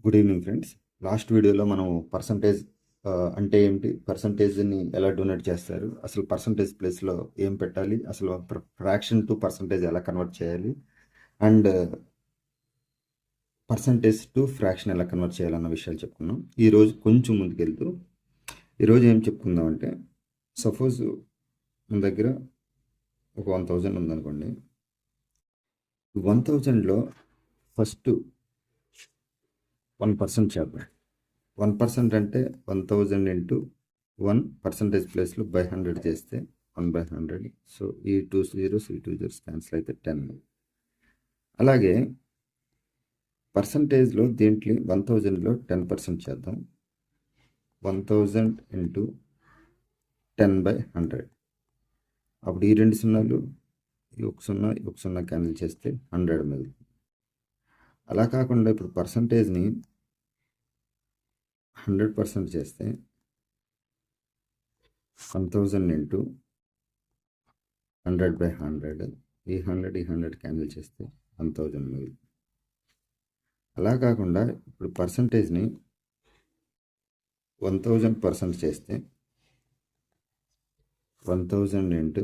Good evening friends. Last వీడియోలో మనం percentage అంటే ఏంటి, పర్సంటేజ్ని ఎలా డొనేట్ చేస్తారు, అసలు పర్సంటేజ్ ప్లేస్లో ఏం పెట్టాలి, అసలు ఫ్రాక్షన్ టు పర్సంటేజ్ ఎలా కన్వర్ట్ చేయాలి, అండ్ పర్సంటేజ్ టు ఫ్రాక్షన్ ఎలా కన్వర్ట్ చేయాలన్న విషయాలు చెప్పుకున్నాం. ఈరోజు కొంచెం ముందుకెళ్తూ ఈరోజు ఏం చెప్పుకుందాం అంటే, సపోజ్ మన దగ్గర ఒక 1000 ఉందనుకోండి. 1000లో ఫస్ట్ 1% చేద్దాం. 1% అంటే 1000 ఇంటూ 1 పర్సంటేజ్ ప్లేస్లో బై 100 చేస్తే 1/100. సో ఈ 2 జీరోస్ ఈ 2 జీరోస్ క్యాన్సిల్ అయితే 10. అలాగే పర్సంటేజ్లో దీంట్లో 1000లో 10% చేద్దాం. 1000 ఇంటూ 10/100. అప్పుడు ఈ రెండు సున్నాలు ఈ ఒక సున్నా క్యాన్సిల్ చేస్తే 100 మిగులుతుంది. అలా కాకుండా ఇప్పుడు పర్సంటేజ్ని 100% చేస్తే 1000 ఇంటూ 100/100. ఈ 100 క్యాన్సిల్ చేస్తే 1000 మిగులుతుంది. అలా కాకుండా ఇప్పుడు పర్సంటేజ్ని 1000% చేస్తే 1000 ఇంటూ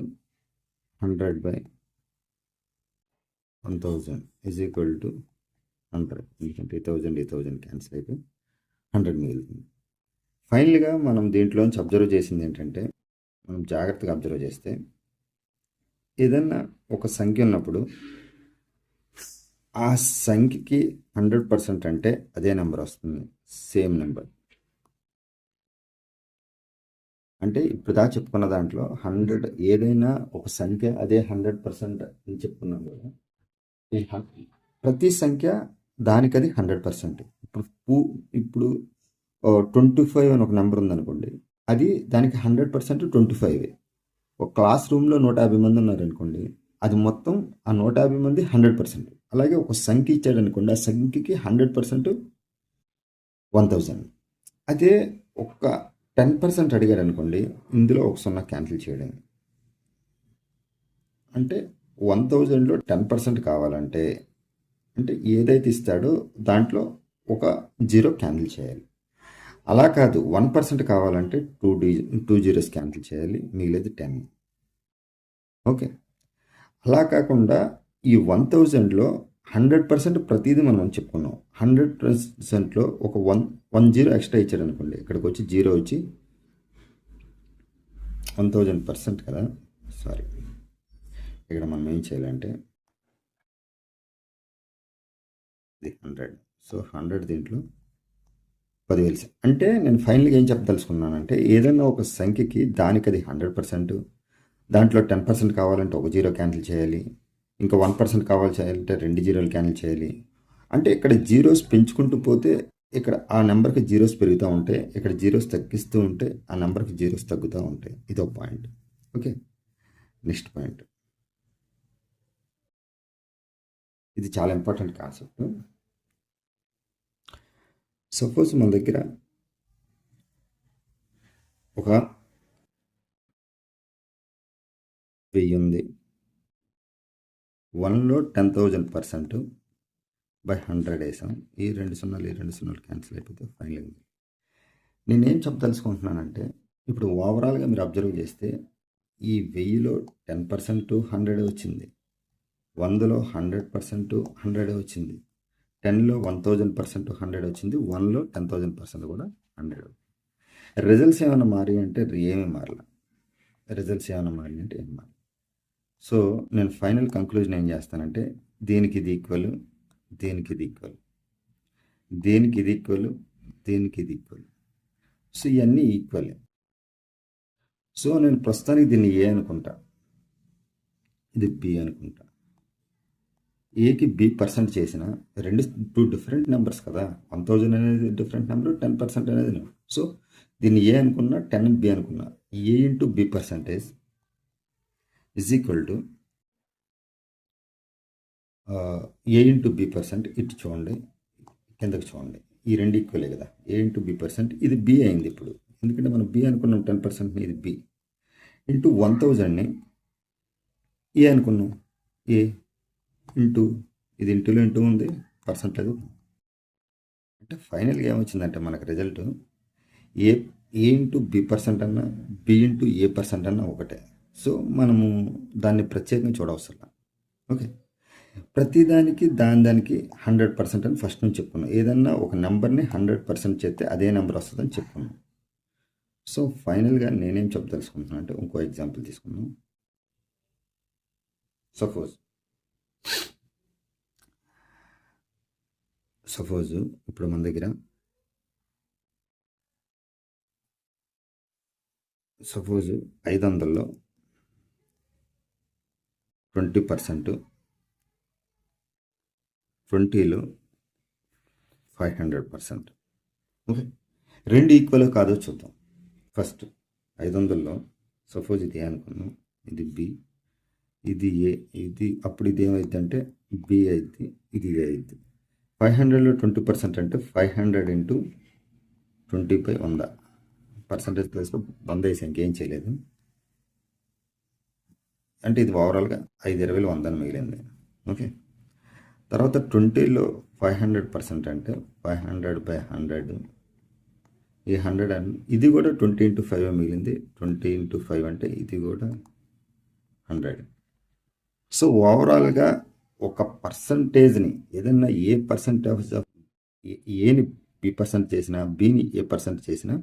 100/1000 ఈజ్ ఈక్వల్ టు 100. ఎందుకంటే ఈ 1000 క్యాన్సిల్ అయితే 100 మిగులుతుంది. ఫైనల్గా మనం దీంట్లోంచి అబ్జర్వ్ చేసింది ఏంటంటే, మనం జాగ్రత్తగా అబ్జర్వ్ చేస్తే ఏదన్నా ఒక సంఖ్య ఉన్నప్పుడు ఆ సంఖ్యకి 100% అంటే అదే నెంబర్ వస్తుంది, సేమ్ నెంబర్. అంటే ఇప్పుడు దా చెప్పుకున్న దాంట్లో 100 ఏదైనా ఒక సంఖ్య అదే 100% అని చెప్పుకున్నాం కదా. ప్రతి సంఖ్య దానికది 100%. ఇప్పుడు 25 అని ఒక నెంబర్ ఉందనుకోండి, అది దానికి 100% 25. ఒక క్లాస్ రూమ్లో 150 మంది ఉన్నారనుకోండి, అది మొత్తం ఆ 150 మంది 100%. అలాగే ఒక సంఖ్య ఇచ్చాడు అనుకోండి, ఆ సంఖ్యకి 100% 1000. అదే ఒక 10% అడిగారు అనుకోండి, ఇందులో ఒక సున్నా క్యాన్సిల్ చేయడం. అంటే 1000లో 10% కావాలంటే అంటే ఏదైతే ఇస్తాడో దాంట్లో ఒక జీరో క్యాన్సిల్ చేయాలి. అలా కాదు 1% కావాలంటే 2 జీరోస్ క్యాన్సిల్ చేయాలి, మిగిలేదు 10. ఓకే. అలా కాకుండా ఈ 1000లో 100% ప్రతిదీ మనం చెప్పుకున్నాం. 100%లో ఒక 1 జీరో ఎక్స్ట్రా ఇచ్చాడు అనుకోండి, ఇక్కడికి వచ్చి జీరో వచ్చి 1000% కదా. సారీ, ఇక్కడ మనం ఏం చేయాలంటే ఇది 100. సో 100 దీంట్లో 10,000. అంటే నేను ఫైనల్గా ఏం చెప్పదలుచుకున్నానంటే, ఏదైనా ఒక సంఖ్యకి దానికి అది 100%, దాంట్లో 10% కావాలంటే ఒక జీరో క్యాన్సిల్ చేయాలి, ఇంకా 1% కావాలి చేయాలంటే 2 జీరోలు క్యాన్సిల్ చేయాలి. అంటే ఇక్కడ జీరోస్ పెంచుకుంటూ పోతే ఇక్కడ ఆ నెంబర్కి జీరోస్ పెరుగుతూ ఉంటాయి, ఇక్కడ జీరోస్ తగ్గిస్తూ ఉంటే ఆ నెంబర్కి జీరోస్ తగ్గుతూ ఉంటాయి. ఇదో పాయింట్. Okay, next point. ఇది చాలా ఇంపార్టెంట్ కాన్సెప్ట్. సపోజ్ మన దగ్గర ఒక 1000 ఉంది. 1లో 10,000% బై 100 వేసాం. ఈ రెండు సున్నాలు క్యాన్సిల్ అయిపోతే ఫైనల్ అయింది. నేనేం చెప్పదలుచుకుంటున్నానంటే, ఇప్పుడు ఓవరాల్గా మీరు అబ్జర్వ్ చేస్తే ఈ 1000లో 10% 100 వచ్చింది, 100లో 100% 100 వచ్చింది, 10లో 1000% 100 వచ్చింది, 1లో 10,000% కూడా 100. రిజల్ట్స్ ఏమైనా మారి అంటే ఏమీ మారల. రిజల్ట్స్ ఏమైనా మారి అంటే ఏం మారల. సో నేను ఫైనల్ కంక్లూజన్ ఏం చేస్తానంటే, దీనికి ఇది ఈక్వల్, దీనికి ఇది ఈక్వల్, దీనికి ఇది ఈక్వల్, దీనికి ఇది ఈక్వల్. సో ఇవన్నీ ఈక్వల్. సో నేను ప్రస్తుతానికి దీన్ని ఏ అనుకుంటా, ఇది బి అనుకుంటా. ఏకి B% చేసిన టూ డిఫరెంట్ నెంబర్స్ కదా. 1000 అనేది డిఫరెంట్ నెంబర్, 10% అనేది నెంబర్. సో దీన్ని ఏ అనుకున్నా, 10 బి అనుకున్నా, A into B% is equal to A into B%. ఇటు చూడండి, కిందకి చూడండి, ఈ రెండు ఈక్వలే కదా. ఏ ఇంటూ B%, ఇది బి అయింది ఇప్పుడు, ఎందుకంటే మనం బి అనుకున్నాం 10%, ఇది బి ఇంటూ 1000ని ఏ అనుకున్నాం, ఏ ఇంటూ ఇది ఇంటూలో ఇంటూ ఉంది, పర్సెంట్ లేదు. అంటే ఫైనల్గా ఏమొచ్చిందంటే మనకు రిజల్ట్ ఏ ఏ ఇంటూ బి పర్సెంట్ అన్నా బి ఇంటూ ఏ పర్సెంట్ అన్నా ఒకటే. సో మనము దాన్ని ప్రత్యేకంగా చూడవసరం. ఓకే, ప్రతిదానికి దానికి 100% అని ఫస్ట్ నుంచి చెప్పుకున్నాం. ఏదన్నా ఒక నెంబర్ని 100% చేస్తే అదే నెంబర్ వస్తుందని చెప్పుకున్నాం. సో ఫైనల్గా నేనేం చెప్పదలుచుకుంటున్నాను అంటే ఇంకో ఎగ్జాంపుల్ తీసుకున్నాం. సపోజ్ ఇప్పుడు మన దగ్గర సపోజ్ 500లో 20%, 20లో 500%. ఓకే, రెండు ఈక్వల్ కాదో చూద్దాం. ఫస్ట్ 500లో సపోజ్ ఇది ఏ అనుకున్నాం, ఇది బి, ఇది ఏ, ఇది అప్పుడు ఇది ఏమైంది అంటే బి అయింది, ఇది ఏ అయింది. 500లో 20% అంటే 500 ఇంటూ 20/100. పర్సంటేజ్ ప్లేస్లో 100 వేసి ఇంకేం చేయలేదు. అంటే ఇది ఓవరాల్గా 5/20లో 100 అని మిగిలింది. ఓకే, తర్వాత 20లో 500% అంటే 500/100. ఈ 100 ఇది కూడా 20 ఇంటూ 5 మిగిలింది. 20 ఇంటూ 5 అంటే ఇది కూడా 100. సో ఓవరాల్గా ఒక పర్సంటేజ్ని ఏదన్నా ఏ పర్సంటేజ్ ఆఫ్ ఏని బి పర్సెంట్ చేసినా బిని ఏ పర్సెంట్ చేసినా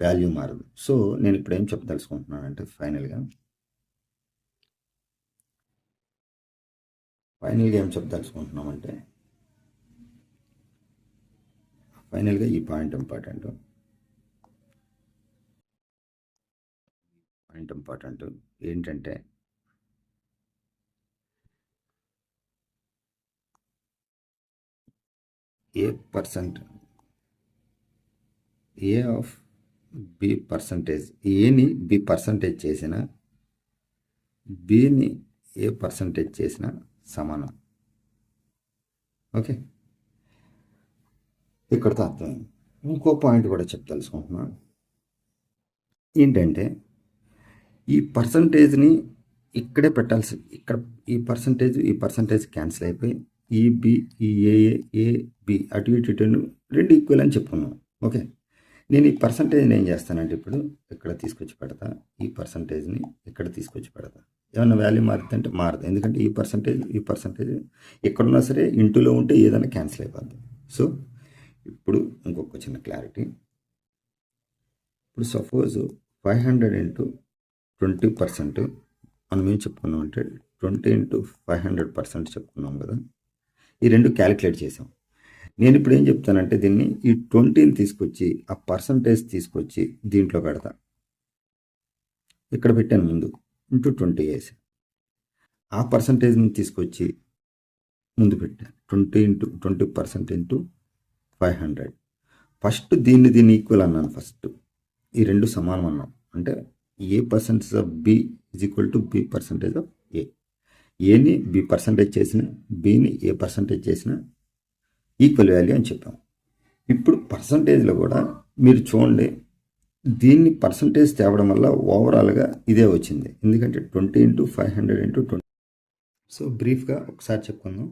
వాల్యూ మారదు. సో నేను ఇప్పుడు ఏం చెప్పదలుచుకుంటున్నాను అంటే ఫైనల్గా ఏం చెప్పదలుచుకుంటున్నామంటే ఫైనల్గా ఈ పాయింట్ ఇంపార్టెంట్ ఏంటంటే ఏ ఆఫ్ బి పర్సంటేజ్, ఏని బి పర్సంటేజ్ చేసిన బిని ఏ పర్సంటేజ్ చేసినా సమానం. ఓకే, ఇక్కడితో అర్థమైంది. ఇంకో పాయింట్ కూడా చెప్పదలుచుకుంటున్నాను. ఏంటంటే ఈ పర్సంటేజ్ని ఇక్కడే పెట్టాల్సి, ఇక్కడ ఈ పర్సంటేజ్ క్యాన్సిల్ అయిపోయి ఈ బి, ఈ ఏ బి అటు ఇటు రెండు ఈక్వల్ అని చెప్పుకున్నాం. ఓకే, నేను ఈ పర్సంటేజ్ని ఏం చేస్తానంటే ఇప్పుడు ఇక్కడ తీసుకొచ్చి పెడతా, ఈ పర్సంటేజ్ని ఇక్కడ తీసుకొచ్చి పెడతా. ఏమన్నా వాల్యూ మారుతుందంటే మారదు, ఎందుకంటే ఈ పర్సంటేజ్ ఎక్కడున్నా సరే ఇంటూలో ఉంటే ఏదైనా క్యాన్సిల్ అయిపోద్ది. సో ఇప్పుడు ఇంకొక చిన్న క్లారిటీ. ఇప్పుడు సపోజ్ 500 ఇంటూ 20% మనం ఏం చెప్పుకున్నాం అంటే 20 ఇంటూ 500% చెప్పుకున్నాం కదా. ఈ రెండు క్యాలిక్యులేట్ చేసాం. నేను ఇప్పుడు ఏం చెప్తానంటే దీన్ని ఈ 20ని తీసుకొచ్చి ఆ పర్సంటేజ్ తీసుకొచ్చి దీంట్లో పెడతా. ఇక్కడ పెట్టాను ముందు ఇంటూ 20 వేసి ఆ పర్సంటేజ్ని తీసుకొచ్చి ముందు పెట్టాను 20 ఇంటూ 20% ఇంటూ 500. ఫస్ట్ దీన్ని ఈక్వల్ అన్నాను. ఫస్ట్ ఈ రెండు సమానం అన్నాం అంటే A percentage of B is equal to B percentage of A. ఏని బి పర్సంటేజ్ చేసిన బిని ఏ పర్సంటేజ్ చేసిన ఈక్వల్ వాల్యూ అని చెప్పాం. ఇప్పుడు పర్సంటేజ్లో కూడా మీరు చూడండి, దీన్ని పర్సంటేజ్ తేవడం వల్ల ఓవరాల్గా ఇదే వచ్చింది. ఎందుకంటే 20 ఇంటూ 500 ఇంటూ 20. సో బ్రీఫ్గా ఒకసారి చెప్పుకుందాం.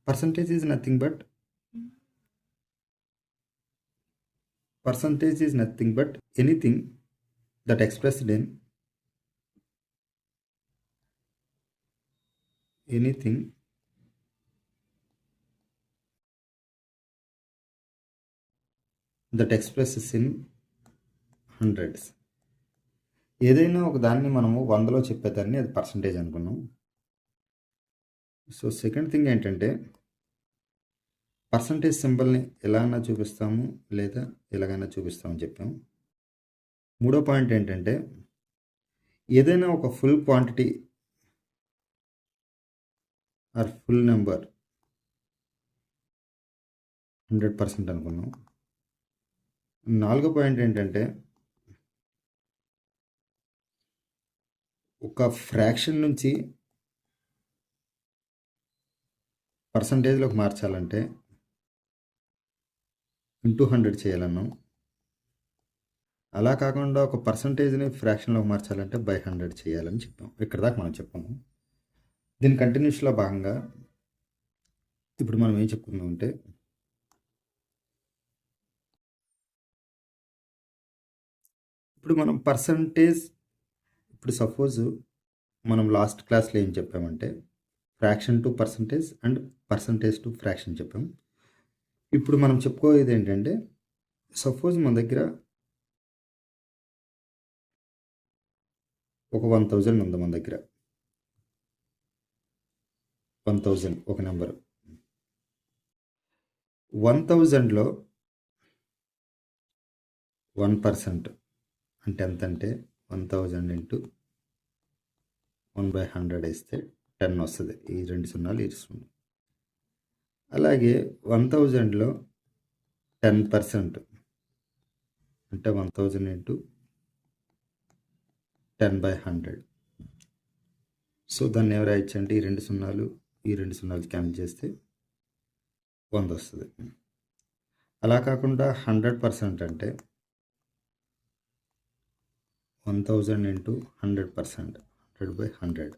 Percentage is nothing but anything that expressed in anything that expresses in hundreds. ఏదైనా ఒక దాన్ని మనము 100లో చెప్పేదాన్ని అది పర్సంటేజ్ అనుకున్నాం. సో సెకండ్ థింగ్ ఏంటంటే పర్సంటేజ్ సింబల్ని ఎలాగైనా చూపిస్తాము లేదా ఎలాగైనా చూపిస్తామని చెప్పాము. మూడో పాయింట్ ఏంటంటే ఏదైనా ఒక full quantity or full number 100% అనుకున్నాం. నాలుగో పాయింట్ ఏంటంటే ఒక ఫ్రాక్షన్ నుంచి పర్సంటేజ్లోకి మార్చాలంటే ఇంటూ 100 చేయాలన్నాం. అలా కాకుండా ఒక పర్సంటేజ్ని ఫ్రాక్షన్లోకి మార్చాలంటే బై 100 చేయాలని చెప్పాం. ఇక్కడ దాకా మనం చెప్పాము. దీని కంటిన్యూస్లో భాగంగా ఇప్పుడు మనం ఏం చెప్పుకుందాం అంటే ఇప్పుడు మనం పర్సంటేజ్, ఇప్పుడు సపోజ్ మనం లాస్ట్ క్లాస్లో ఏం చెప్పామంటే fraction to percentage and percentage to fraction చెప్పాం. ఇప్పుడు మనం చెప్పుకోయేది ఏంటంటే సపోజ్ మన దగ్గర ఒక 1000 ఉంది, మన దగ్గర 1000 ఒక నెంబరు. 1000లో 1% అంటే ఎంతంటే 1000 ఇంటూ 1/100 వేస్తే 10 వస్తుంది. ఈ 2 సున్నాలు ఇస్తుంది. అలాగే 1000లో 10% అంటే 1000 ఇంటూ 10/100. సో దాన్ని ఎవరు రాయొచ్చు అంటే ఈ 2 సున్నాలు క్యాన్సిల్ చేస్తే 100 వస్తుంది. అలా కాకుండా 100% అంటే 1000 ఇంటూ 100%, 100/100.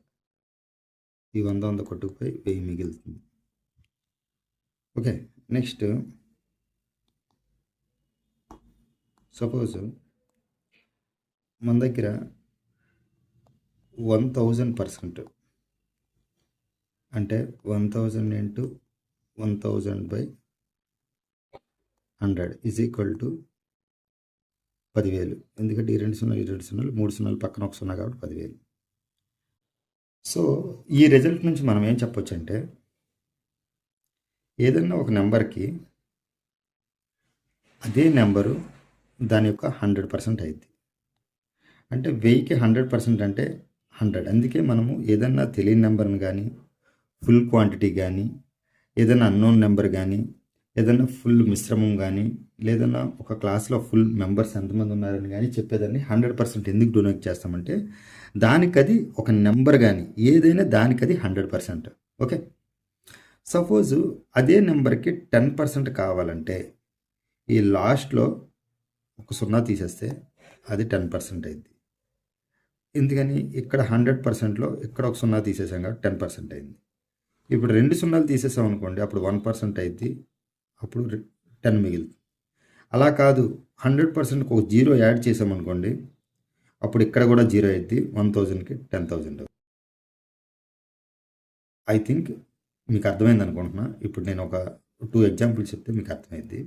ఈ 100 కొట్టుకుపోయి 1000 మిగులుతుంది. ఓకే, నెక్స్ట్ సపోజ్ మన దగ్గర 1000% అంటే 1000 ఇంటూ 1000/100 ఈజ్ ఈక్వల్ టు 10,000. ఎందుకంటే ఈ 2 సున్నాలు 3 సున్నాలు పక్కన ఒక సున్నా కాబట్టి 10,000. సో ఈ రిజల్ట్ నుంచి మనం ఏం చెప్పొచ్చు అంటే ఏదన్నా ఒక నెంబర్కి అదే నెంబరు దాని యొక్క 100% అయింది. అంటే 1000కి 100% అంటే 100. అందుకే మనము ఏదన్నా తెలియని నెంబర్ని కానీ, ఫుల్ క్వాంటిటీ కానీ, ఏదైనా అన్నోన్ నెంబర్ కానీ, ఏదైనా ఫుల్ మిశ్రమం కానీ, లేదన్నా ఒక క్లాస్లో ఫుల్ మెంబర్స్ ఎంతమంది ఉన్నారని కానీ చెప్పేదాన్ని 100% ఎందుకు డొనేట్ చేస్తామంటే దానికది ఒక నెంబర్ కానీ ఏదైనా దానికది 100%. ఓకే, సపోజు అదే నెంబర్కి 10% కావాలంటే ఈ లాస్ట్లో ఒక సున్నా తీసేస్తే అది 10% అయింది. ఎందుకని ఇక్కడ 100%లో ఇక్కడ ఒక సున్నా తీసేసాం కాబట్టి 10% అయింది. ఇప్పుడు 2 సున్నాలు తీసేసాం అనుకోండి, అప్పుడు 1% అయింది, అప్పుడు 10 మిగులుతుంది. అలా కాదు 100%కి ఒక 0 యాడ్ చేసామనుకోండి, అప్పుడు ఇక్కడ కూడా 0 అయింది, 1000కి 10,000. ఐ థింక్ మీకు అర్థమైంది అనుకుంటున్నా. ఇప్పుడు నేను ఒక 2 ఎగ్జాంపుల్స్ చెప్తే మీకు అర్థమైంది.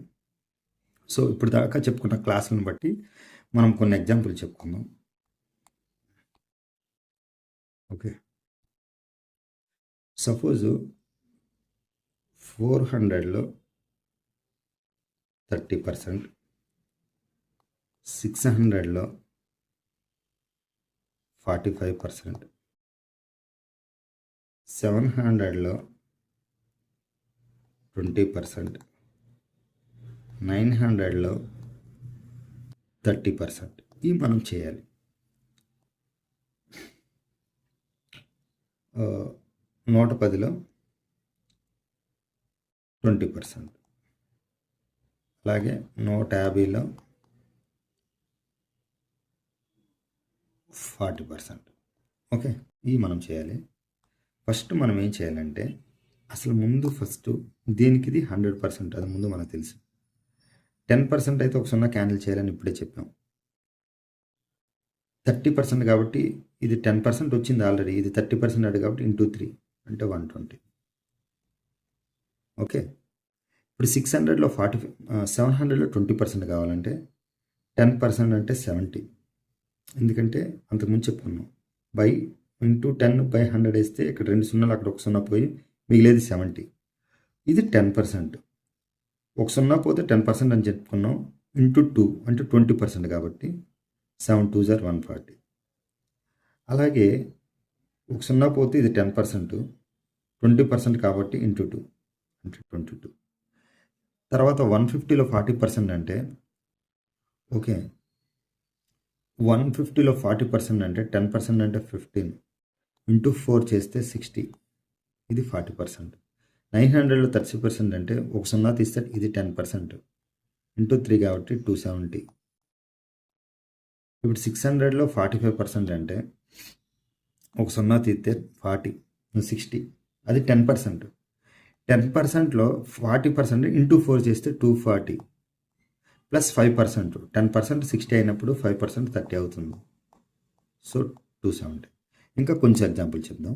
సో ఇప్పుడు దాకా చెప్పుకున్న క్లాసులను బట్టి మనం కొన్ని ఎగ్జాంపుల్ చెప్పుకుందాం. ఓకే, సపోజు 400లో 30%, 600లో 45%, 700లో 20%, 900లో 30%. ఇవి మనం చేయాలి. 110లో 20%, అలాగే 150లో 40%. ఓకే, ఇవి మనం చేయాలి. ఫస్ట్ మనం ఏం చేయాలంటే అసలు ముందు దీనికి ఇది 100%, అది ముందు మనకు తెలుసు. 10% అయితే ఒక సున్నా క్యాన్సిల్ చేయాలని ఇప్పుడే చెప్పాం. 30% కాబట్టి ఇది 10% వచ్చింది ఆల్రెడీ, ఇది 30% అడు కాబట్టి ఇంటూ 3 అంటే 120. ఓకే, ఇప్పుడు 600లో 700లో 20% కావాలంటే 10% అంటే 70. ఎందుకంటే అంతకుముందు చెప్పుకున్నాం బై ఇంటూ 10/100 వేస్తే ఇక్కడ 2 సున్నాలు అక్కడ ఒక సున్నా పోయి మిగిలేది 70. ఇది 10%. ఒక సున్నా పోతే 10% అని చెప్పుకున్నాం. ఇంటూ 2 అంటే 20% కాబట్టి 7 2 = 140. అలాగే ఒక సున్నా పోతే ఇది 10%, 20% కాబట్టి ఇంటూ 2 అంటే 22. తర్వాత 150లో 40% అంటే ఓకే, 150లో 40% అంటే 10% అంటే 15 ఇంటూ 4 చేస్తే 60, ఇది 40%. 900లో 30% అంటే ఒక సున్నా తీస్తే ఇది 10% ఇంటూ 3 కాబట్టి 270. ఇప్పుడు 600లో 45% అంటే ఒక సున్నా తీస్తే 40 60, అది 10%. 10%లో 40% ఇంటూ 4 చేస్తే 240 ప్లస్ 5%, 10% 60 అయినప్పుడు 5% 30 అవుతుంది. సో 270. ఇంకా కొంచెం ఎగ్జాంపుల్ చెప్దాం.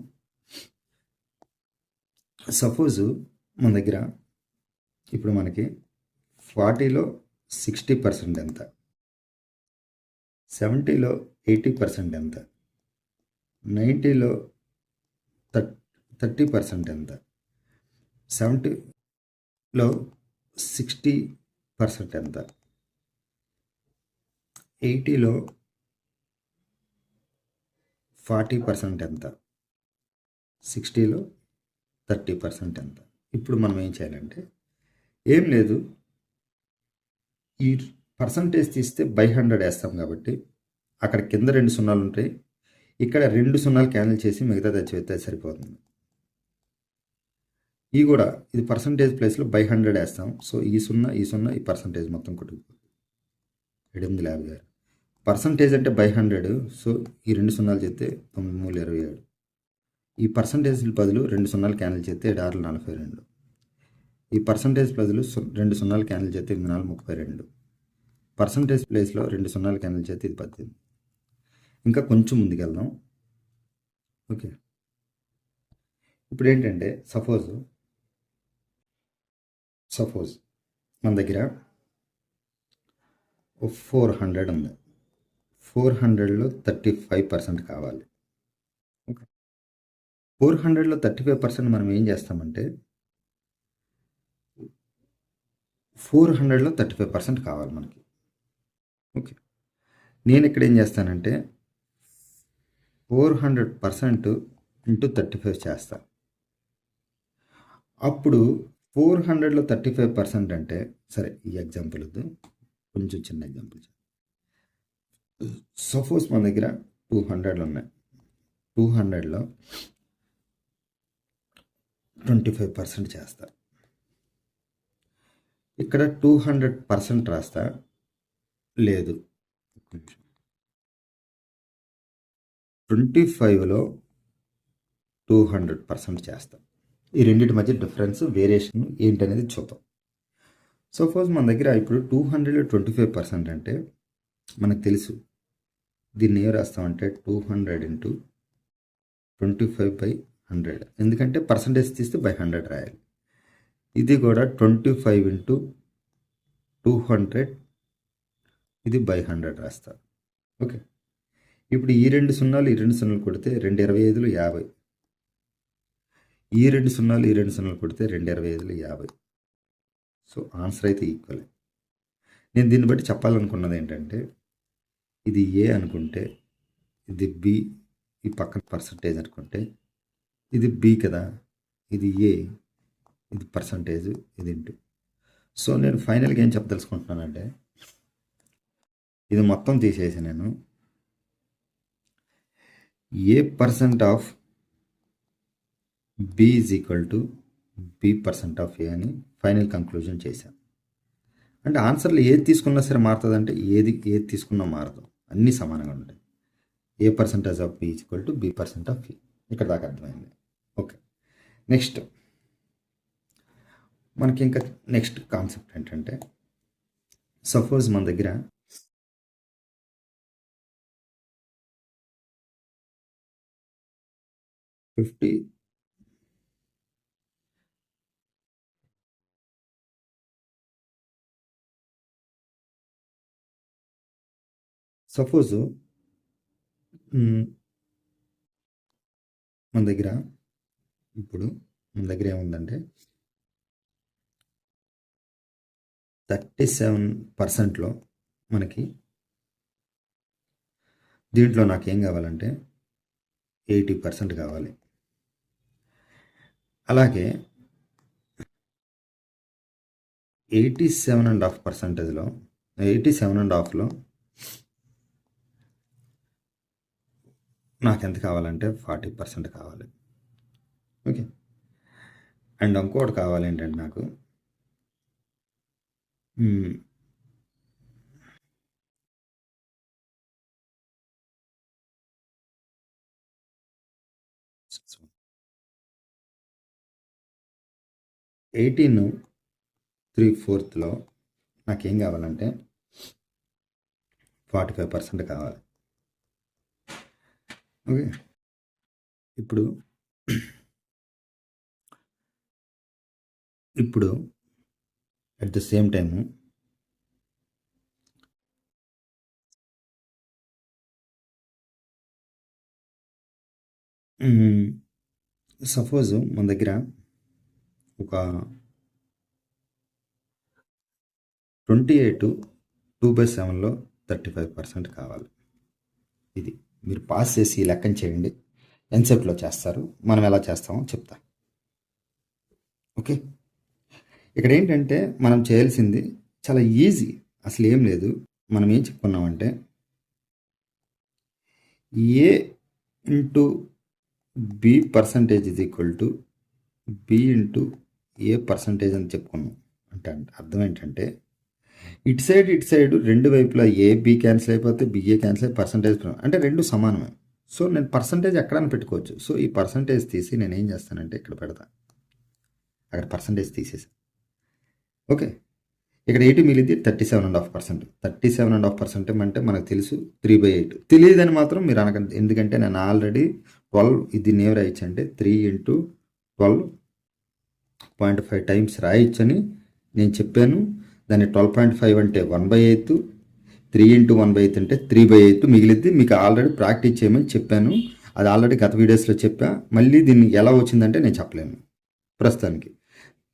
సపోజు మన దగ్గర ఇప్పుడు మనకి 40లో 60% ఎంత, 70లో 80% ఎంత, 90లో 30% ఎంత, 70లో 60% ఎంత, 80లో 40% ఎంత, 60లో 30% ఎంత. ఇప్పుడు మనం ఏం చేయాలంటే, ఏం లేదు, ఈ పర్సంటేజ్ తీస్తే బై 100 వేస్తాం కాబట్టి అక్కడ కింద 2 సున్నాలు ఉంటాయి, ఇక్కడ 2 సున్నాలు క్యాన్సిల్ చేసి మిగతా తెచ్చివేస్తే సరిపోతుంది. ఈ కూడా ఇది పర్సంటేజ్ ప్లేస్లో బై 100 వేస్తాం. సో ఈ సున్నా ఈ పర్సంటేజ్ మొత్తం కొట్టుకుపోతుంది. 856. పర్సంటేజ్ అంటే బై 100. సో ఈ 2 సున్నాలు చేస్తే 927. ఈ పర్సంటేజ్ బదులు 2 సున్నాలు క్యాన్సిల్ చేస్తే 7/642. ఈ పర్సంటేజ్ బదులు 2 సున్నాలు క్యాన్సిల్ చేస్తే 8/432. పర్సంటేజ్ ప్లేస్లో 2 సున్నాలు క్యాన్సిల్ చేస్తే ఇది 18. ఇంకా కొంచెం ముందుకెళ్దాం. ఓకే, ఇప్పుడు ఏంటంటే సపోజ్ మన దగ్గర 400 ఉంది. 400లో 35% కావాలి. ఓకే, 400లో 35% మనం ఏం చేస్తామంటే 400లో 35% కావాలి మనకి. ఓకే, నేను ఇక్కడ ఏం చేస్తానంటే 400% ఇంటూ 35 చేస్తాను. అప్పుడు 400లో 35% అంటే, సరే ఈ ఎగ్జాంపుల్ వద్దు, కొంచెం చిన్న ఎగ్జాంపుల్. సపోజ్ మన దగ్గర 200 ఉన్నాయి. 200లో 25% చేస్తా. ఇక్కడ 200% రాస్తా, లేదు 25లో 200% చేస్తా. ఈ రెండింటి మధ్య డిఫరెన్స్, వేరియేషన్ ఏంటనేది చూద్దాం. సపోజ్ మన దగ్గర ఇప్పుడు 200లో 25% అంటే మనకు తెలుసు, దీన్ని ఏం రాస్తామంటే 200 ఇంటూ 25/100. ఎందుకంటే పర్సంటేజ్ తీస్తే బై 100 రాయాలి. ఇది కూడా 25 ఇంటూ 200, ఇది బై 100 రాస్తా. ఓకే, ఇప్పుడు ఈ 2 సున్నాలు కొడితే 225లో 50. ఈ 2 సున్నాలు కొడితే 225లో 50. సో ఆన్సర్ అయితే ఈక్వల్. నేను దీన్ని బట్టి చెప్పాలనుకున్నది ఏంటంటే, ఇది ఏ అనుకుంటే ఇది బి, ఈ పక్కన పర్సంటేజ్ అనుకుంటే ఇది బి కదా, ఇది ఏ, ఇది పర్సంటేజ్, ఇది ఇంటూ. సో నేను ఫైనల్గా ఏం చెప్పదలుచుకుంటున్నానంటే, ఇది మొత్తం తీసేసి నేను A% of B is equal to B% of A అని ఫైనల్ కంక్లూజన్ చేశాను. అంటే ఆన్సర్లు ఏది తీసుకున్నా సరే మారుతుంది అంటే, ఏది తీసుకున్నా మారదు, అన్నీ సమానంగా ఉంటాయి. A% of B is equal to B% of A. ఇక్కడ దాకా అర్థమైంది. ఓకే, నెక్స్ట్ మనకి ఇంకా నెక్స్ట్ కాన్సెప్ట్ ఏంటంటే, సపోజ్ మన దగ్గర సపోజు మన దగ్గర ఏముందంటే 37%లో మనకి, దీంట్లో నాకేం కావాలంటే 80% కావాలి. అలాగే 87.5%లో నాకు ఎంత కావాలంటే 40% కావాలి. ఓకే, అండ్ ఇంకోటి కావాలి ఏంటంటే నాకు ఎయిటీన్ 3/4లో నాకేం కావాలంటే 45% కావాలి. ఓకే, ఇప్పుడు at the same time suppose మన దగ్గర ఒక 28 2/7లో 35% కావాలి. ఇది మీరు పాస్ చేసి ఈ లెక్కను చేయండి. ఎంతసేపులో చేస్తారు, మనం ఎలా చేస్తామో చెప్తా. ఓకే, ఇక్కడ ఏంటంటే మనం చేయాల్సింది చాలా ఈజీ, అసలు ఏం లేదు. మనం ఏం చెప్పుకున్నామంటే A into B percentage is equal to B into A percentage అని చెప్పుకున్నాం. అంటే అర్థం ఏంటంటే ఇటు సైడ్ రెండు వైపులా ఏ బి క్యాన్సిల్ అయిపోతే బిఏ క్యాన్సిల్ అయి పర్సంటేజ్ అంటే రెండు సమానమే. సో నేను పర్సంటేజ్ ఎక్కడైనా పెట్టుకోవచ్చు. సో ఈ పర్సంటేజ్ తీసి నేను ఏం చేస్తానంటే ఇక్కడ పెడతా, అక్కడ పర్సంటేజ్ తీసేసి. ఓకే, ఇక్కడ 80 మిగిలింది 37.5%. 37.5% అంటే మనకు తెలుసు 3/8. తెలియదని మాత్రం మీరు అనకండి, ఎందుకంటే నేను ఆల్రెడీ 12 ఇది నేమ్ రాయొచ్చు అంటే 3 × 12.5 టైమ్స్ రాయొచ్చని నేను చెప్పాను. దాన్ని 12.5 అంటే 1/8, 3 × 1/8 అంటే 3/8 మిగిలిద్ది. మీకు ఆల్రెడీ ప్రాక్టీస్ చేయమని చెప్పాను, అది ఆల్రెడీ గత వీడియోస్లో చెప్పా. మళ్ళీ దీన్ని ఎలా వచ్చిందంటే నేను చెప్పలేను. ప్రస్తుతానికి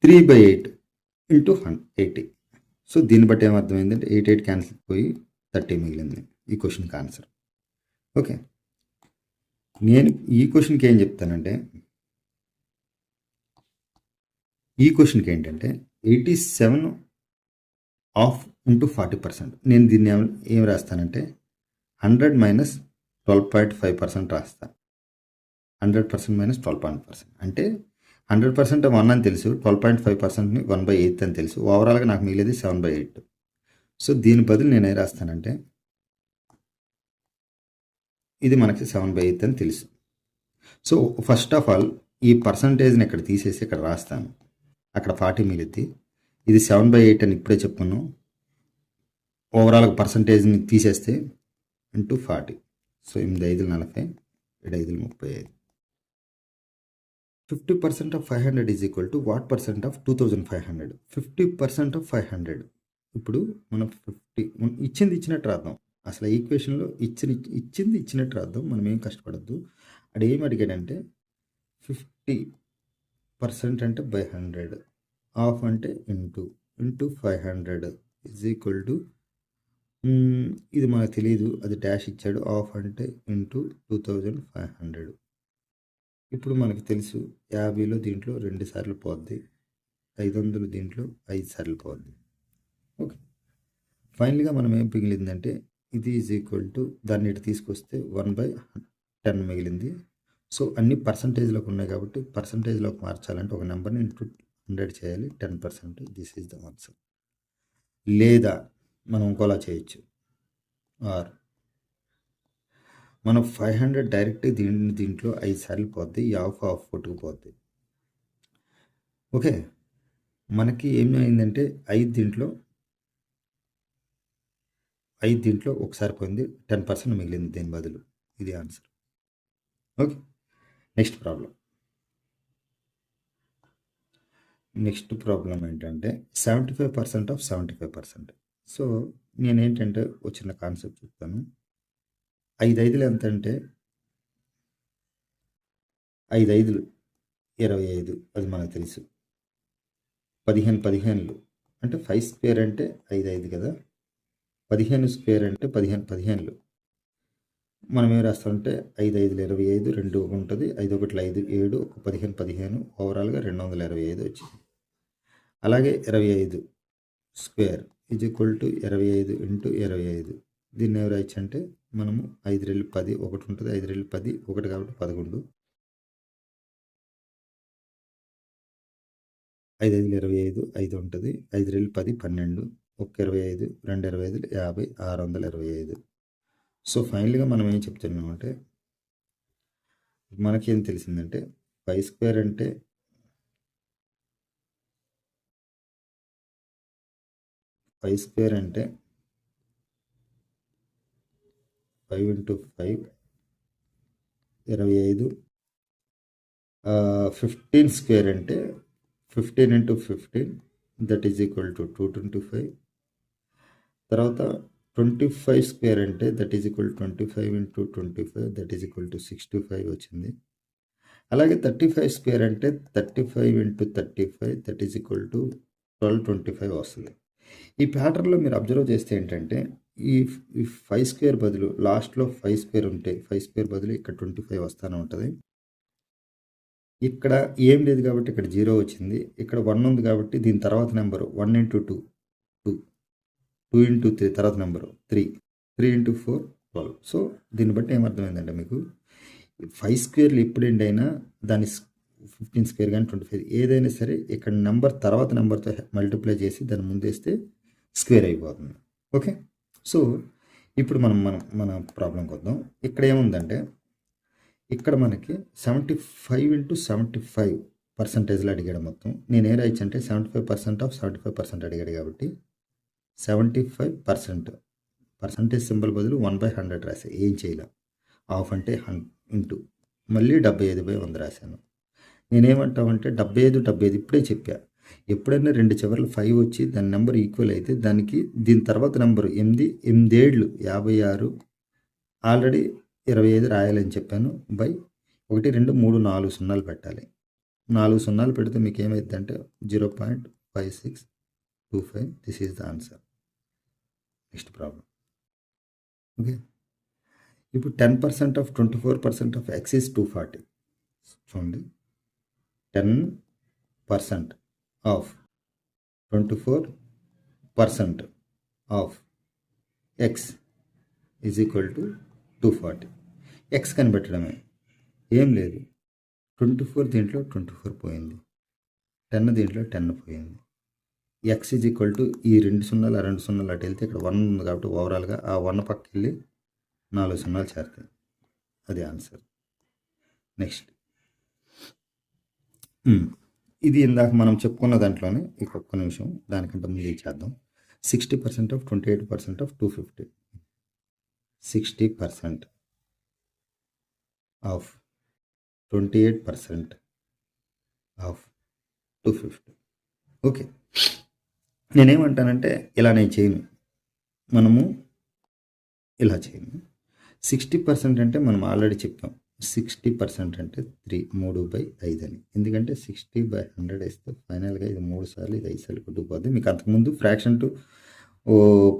3/8 × 80. సో దీన్ని బట్టి ఏమర్థమైందంటే 8 క్యాన్సిల్ పోయి 30 మిగిలింది ఈ క్వశ్చన్కి ఆన్సర్. ఓకే, నేను ఈ క్వశ్చన్కి ఏం చెప్తానంటే ఈ క్వశ్చన్కి ఏంటంటే 87 ఆఫ్ ఇంటూ 40%. నేను దీన్ని ఏం రాస్తానంటే 100 మైనస్ 12.5% రాస్తాను. 100% మైనస్ 12.5% అంటే 100% 1 అని తెలుసు, 12.5%ని 1/8 అని తెలుసు. ఓవరాల్గా నాకు మిగిలేది 7/8. సో దీని బదులు నేను ఏం రాస్తానంటే ఇది మనకి 7/8 అని తెలుసు. సో ఫస్ట్ ఆఫ్ ఆల్ ఈ పర్సంటేజ్ని ఇక్కడ తీసేసి ఇక్కడ రాస్తాను, అక్కడ 40 మిగిలిద్ది. ఇది 7/8 అని ఇప్పుడే చెప్పుకున్నాం. ఓవరాల్గా పర్సంటేజ్ని తీసేస్తే into 40. So 8×5 40, 7×5 35. 50% of 500 is equal to what percent of 2500. 50% of 500. ఇప్పుడు మనం 50 ఇచ్చినట్టు రాద్దాం. అసలు ఈక్వేషన్లో ఇచ్చింది ఇచ్చినట్టు రాద్దాం, మనం ఏం కష్టపడద్దు. అది ఏం అడిగాడంటే 50% అంటే బై 100, ఆఫ్ అంటే ఇంటూ 500 ఈజ్ ఈక్వల్ టు ఇది మనకు తెలియదు, అది డాష్ ఇచ్చాడు. ఆఫ్ అంటే ఇంటూ 2500. ఇప్పుడు మనకు తెలుసు 50లో దీంట్లో 2 సార్లు పోద్ది, 500 దీంట్లో 5 సార్లు పోద్ది. ఓకే, ఫైనల్గా మనం ఏం మిగిలిందంటే ఇది ఈజ్ ఈక్వల్ టు దాన్ని ఇటు తీసుకొస్తే 1/10 మిగిలింది. సో అన్ని పర్సంటేజ్లోకి ఉన్నాయి కాబట్టి పర్సంటేజ్లోకి మార్చాలంటే ఒక నెంబర్ని ఇంటూ 100 చేయాలి, 10%. This is the answer. లేదా మనం ఇంకోలా చేయొచ్చు, ఆర్ మనం 500 డైరెక్ట్ దీంట్లో 5 సార్లు పోద్ది, ఈ ఆఫ్ కొట్టుకుపోద్ది. ఓకే, మనకి ఏమైందంటే 5 దీంట్లో ఒకసారి పోయింది, 10% మిగిలింది దీని బదులు. ఇది ఆన్సర్. ఓకే, నెక్స్ట్ ప్రాబ్లం ఏంటంటే 75% ఆఫ్ 75%. సో నేనేంటంటే వచ్చిన కాన్సెప్ట్ చెప్తాను. 5×5 ఎంత అంటే 5×5 25, అది మనకు తెలుసు. 15 అంటే 5 స్క్వేర్ అంటే 5×5 కదా. 15 స్క్వేర్ అంటే 15. మనం ఏం రాస్తామంటే 5×5 25, 2 ఉంటుంది, 5 1 5 7, 15 ఓవరాల్గా 225 వచ్చింది. అలాగే 25 స్క్వేర్ ఈజ్ ఈక్వల్ టు 25 × 25. దీన్ని ఏం రాయొచ్చు అంటే మనము 5 రెళ్ళు 10, 1 ఉంటుంది, 5 రెళ్ళు 10, 1 కాబట్టి 11. 5×5 25, 5 ఉంటుంది, 5 రెళ్ళు 10, 12, 1 25, 2 25, 50, 625. సో ఫైనల్గా మనం ఏం చెప్తున్నామంటే మనకేం తెలిసిందంటే 5 స్క్వేర్ అంటే 5 స్క్వేర్ అంటే 5 ఇంటూ 5 25. 15 స్క్వేర్ అంటే 15 into 15 that is equal to 225. తర్వాత 25 స్క్వేర్ అంటే that is equal 25 into 25 that is equal to 65 వచ్చింది. అలాగే 35 స్క్వేర్ అంటే 35 into 35 that is equal to 1225 వస్తుంది. ఈ ప్యాటర్న్లో మీరు అబ్జర్వ్ చేస్తే ఏంటంటే ఈ 5 స్క్వేర్ బదులు లాస్ట్లో 5 స్క్వేర్ ఉంటే 5 స్క్వేర్ బదులు ఇక్కడ 25 వస్తూనే ఉంటుంది. ఇక్కడ ఏం లేదు కాబట్టి ఇక్కడ 0 వచ్చింది. ఇక్కడ 1 ఉంది కాబట్టి దీని తర్వాత నెంబరు 1 ఇంటూ 2 2 2 ఇంటూ 3 తర్వాత నెంబరు 3 3 ఇంటూ 4 12. సో దీన్ని బట్టి ఏమర్థమైందంటే మీకు 5 స్క్వేర్లు ఎప్పుడేంటి అయినా దాని 15 స్క్వేర్ కానీ 25 ఏదైనా సరే ఇక్కడ నెంబర్ తర్వాత నెంబర్తో మల్టిప్లై చేసి దాన్ని ముందేస్తే స్క్వేర్ అయిపోతుంది. ఓకే, సో ఇప్పుడు మన ప్రాబ్లంకి వద్దాం. ఇక్కడ ఏముందంటే ఇక్కడ మనకి 75 ఇంటూ 75 పర్సంటేజ్లో అడిగాడు మొత్తం. నేను ఏ రాయొచ్చు అంటే 75% ఆఫ్ 75% అడిగాడు కాబట్టి 75% పర్సంటేజ్ సింబల్ బదులు 1/100 రాసా. ఏం చేయలే. హాఫ్ అంటే ఇంటూ మళ్ళీ 75/100 రాశాను. నేనేమంటామంటే 75 ఇప్పుడే చెప్పా. ఎప్పుడైనా రెండు చివర్లు 5 వచ్చి దాని నెంబర్ ఈక్వల్ అయితే దానికి దీని తర్వాత నెంబరు 8 8 56 ఆల్రెడీ 25 రాయాలని చెప్పాను. బై 1 2 3 4 సున్నాలు పెట్టాలి. 4 సున్నాలు పెడితే మీకు ఏమైందంటే 0.5625. This is the answer. Next problem. Okay, ఇప్పుడు 10% ఆఫ్ 24% ఆఫ్ x ఈజ్ 240. చూడండి, 10% of 24% of x is equal to 240. x కనిపెట్టడమే, ఏం లేదు. 24 దీంట్లో 24 పోయింది, 10 దీంట్లో 10 పోయింది. x ఈజ్ ఈక్వల్ టు ఈ 2 సున్నాలు ఆ 2 సున్నాలు అటు వెళ్తే ఇక్కడ 1 ఉంది కాబట్టి ఓవరాల్గా ఆ 1 పక్కకి వెళ్ళి 4 సున్నాలు చేరుతాయి. అది ఆన్సర్. నెక్స్ట్, ఇది ఇందాక మనం చెప్పుకున్న దాంట్లోనే ఇంకొక నిమిషం దానికంటే ముందు చేద్దాం. 60% of 28% of 250. 60% of 28% of 250. Okay, నేనేమంటానంటే ఇలా నేను చేయను, మనము ఇలా చేయను. 60% అంటే మనం ఆల్రెడీ చెప్పాం. 60% అంటే 3/5 అని. ఎందుకంటే 60/100 వేస్తే ఫైనల్గా ఇది 3 సార్లు ఇది 5 సార్లు కొట్టుకుపోద్ది. మీకు అంతకుముందు fraction to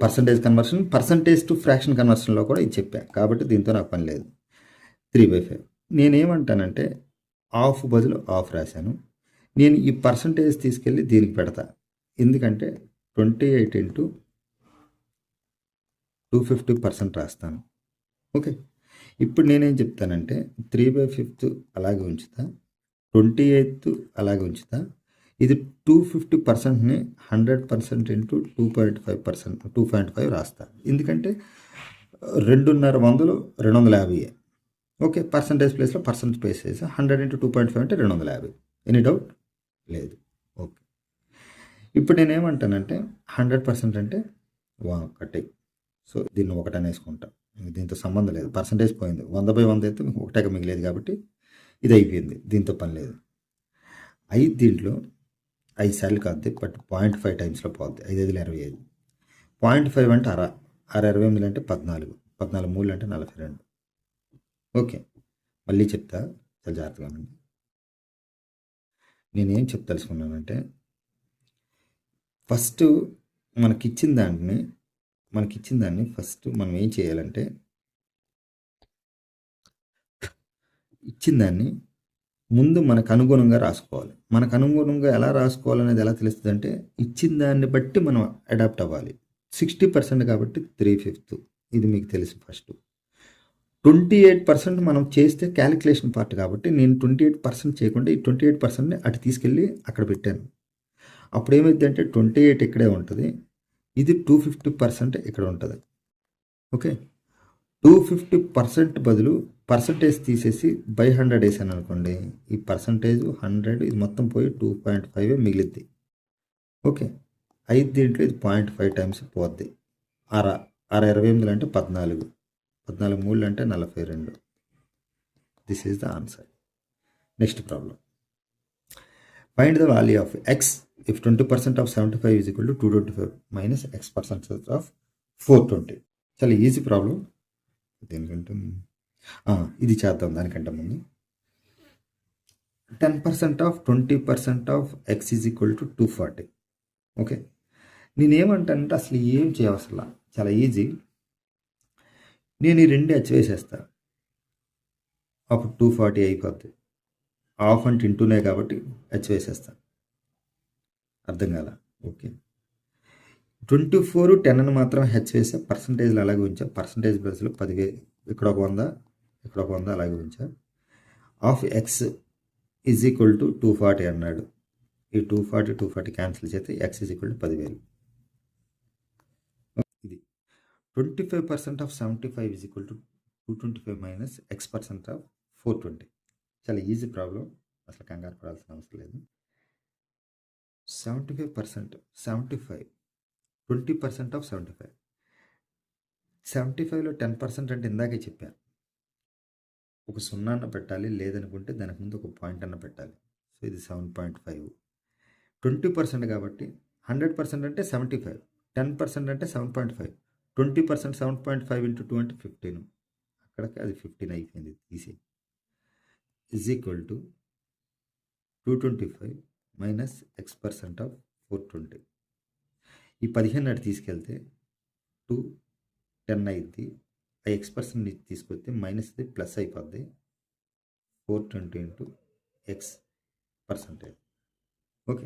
percentage conversion, percentage to fraction కన్వర్షన్లో కూడా ఇది చెప్పా కాబట్టి దీంతో నాకు పని లేదు. 3/5. నేనేమంటానంటే హాఫ్ బదులు హాఫ్ రాశాను. నేను ఈ పర్సంటేజ్ తీసుకెళ్ళి దీనికి పెడతా. ఎందుకంటే 28 ఇంటూ 250% రాస్తాను. ఓకే, ఇప్పుడు నేనేం చెప్తానంటే 3/5 అలాగే ఉంచుతా, 28 అలాగే ఉంచుతా. ఇది 250%ని 100% ఇంటూ 2.5% రాస్తా. ఎందుకంటే 2.5 వందలు 250. ఓకే, పర్సంటేజ్ ప్లేస్లో పర్సెంట్ ప్లేస్ చేసి 100 ఇంటూ 2.5 అంటే 250. ఎనీ డౌట్ లేదు. ఓకే, ఇప్పుడు నేనేమంటానంటే 100% అంటే ఒకటి. సో దీన్ని 1 అనేసుకుంటా. దీంతో సంబంధం లేదు, పర్సంటేజ్ పోయింది. 100/100 అయితే మీకు 1 మిగిలేదు కాబట్టి ఇది అయిపోయింది, దీంతో పని లేదు. 5 దీంట్లో 5 సార్లు కాదు బట్ 0.5 టైమ్స్లో పోద్ది. 5 5 25. 0.5 అంటే 6 అంటే 14 14 3 అంటే 42. ఓకే, మళ్ళీ చెప్తా, చాలా జాగ్రత్తగా ఉండండి. నేనేం తెలుసుకున్నానంటే ఫస్ట్ మనకిచ్చిన దాన్ని ఫస్ట్ మనం ఏం చేయాలంటే ఇచ్చిన దాన్ని ముందు మనకు అనుగుణంగా రాసుకోవాలి. మనకు అనుగుణంగా ఎలా రాసుకోవాలనేది ఎలా తెలుస్తుంది అంటే ఇచ్చిన దాన్ని బట్టి మనం అడాప్ట్ అవ్వాలి. 60% కాబట్టి 3/5 ఇది మీకు తెలుసు. ఫస్ట్ 28% మనం చేస్తే క్యాలిక్యులేషన్ పార్ట్ కాబట్టి నేను 28% చేయకుండా ఈ 28%ని అటు తీసుకెళ్ళి అక్కడ పెట్టాను. అప్పుడు ఏమైంది అంటే 28 ఇక్కడే ఉంటుంది, ఇది 250% ఇక్కడ ఉంటుంది. ఓకే, 250% బదులు పర్సంటేజ్ తీసేసి 100 వేసాను అనుకోండి, ఈ పర్సంటేజ్ 100 ఇది మొత్తం పోయి 2.5 మిగిలిద్ది. ఓకే, 5 దీంట్లో ఇది 0.5 టైమ్స్ పోద్ది. 6 28 అంటే 14. 14 3 అంటే 42. This is the answer. Next problem. Find the value of x if 20% of 75 is equal to 225 minus x percentage of 420. చాలా ఈజీ ప్రాబ్లం. దేనికంటే ఇది చేద్దాం. దానికంటే ముందు 10% of 20% of x is equal to 240. Okay, నేనేమంటానంటే అసలు ఏం చేయవసలా, చాలా ఈజీ. నేను ఈ రెండు హెచ్ వేసేస్తా, అప్పుడు 240 అయిపోద్ది. హాఫ్ అంటే ఇంటూనే కాబట్టి హెచ్ వేసేస్తా. అర్థం కాల? ఓకే, 24 10 అని మాత్రం హెచ్ వేసా, పర్సంటేజ్లు అలాగే ఉంచా. పర్సంటేజ్ ప్లస్లో 10,000, ఇక్కడ ఒక 100, ఇక్కడ ఒక 100 అలాగే ఉంచా. Of x is equal to 240 అన్నాడు. ఈ 240 క్యాన్సిల్ చేస్తే ఎక్స్ ఈజ్ ఈక్వల్ టు 10,000. ఇది 25% of 75 is equal to 225 minus X percent of 420. చాలా ఈజీ ప్రాబ్లం, అసలు కంగారు పడాల్సిన అవసరం లేదు. 75%, 75, 20% ఆఫ్ 75. 75లో 10% అంటే ఇందాకే చెప్పాను, ఒక 0 అన్న పెట్టాలి, లేదనుకుంటే దానికి ముందు ఒక పాయింట్ అన్న పెట్టాలి. సో ఇది 7.5. 20% కాబట్టి 100% అంటే 75, 10% అంటే 7.5, 20% 7.5 into 2 అంటే 15. అక్కడికి అది 15 అయిపోయింది, తీసి is equal to 225 minus X percent of 420. ఈ 15 అటు తీసుకెళ్తే 10 అయింది. ఆ ఎక్స్ పర్సెంట్ తీసుకొస్తే మైనస్ది ప్లస్ అయిపోద్ది. 420 into X percentage. Okay,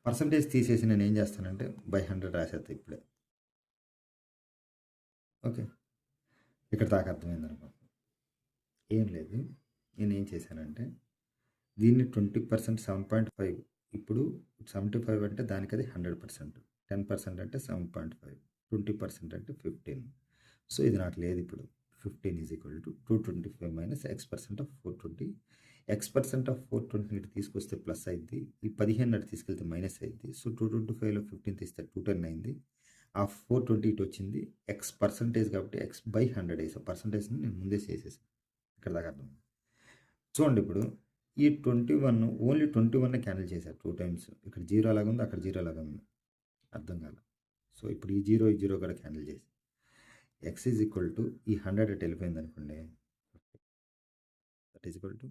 percentage తీసేసి నేను ఏం చేస్తానంటే బై 100 రాసేస్తా ఇప్పుడే. ఓకే, ఇక్కడ దాకా అర్థమైంది అనుకో. ఏం లేదు, నేను ఏం చేశానంటే దీన్ని 20% 7.5. ఇప్పుడు 75 అంటే దానికి అది 100%, 10% అంటే 7.5, 20% అంటే 15. సో ఇది నాకు లేదు ఇప్పుడు. 15 is equal to 225 minus X percent of 420. X percent of 420 ఇటు తీసుకొస్తే ప్లస్ అయింది, ఈ 15 అటు తీసుకెళ్తే మైనస్ అయింది. సో 225లో 15 తీస్తే 210 అయింది. ఆ 420 ఇటు వచ్చింది. ఎక్స్ పర్సంటేజ్ కాబట్టి ఎక్స్ బై 100 వేసా. పర్సంటేజ్ని నేను ముందే చేసేసాను. ఇక్కడ దాకా అర్థం. చూడండి, ఇప్పుడు ఈ 21 ఓన్లీ 21 క్యాన్సిల్ చేశారు 2 టైమ్స్. ఇక్కడ 0 అలాగా ఉంది, అక్కడ 0 అలాగా ఉంది. అర్థం కాదు. సో ఇప్పుడు ఈ 0 కూడా క్యాన్సిల్ చేసి ఎక్స్ ఈజ్ ఈక్వల్ టు ఈ 100 అటు వెళ్ళిపోయింది అనుకోండి. That is equal to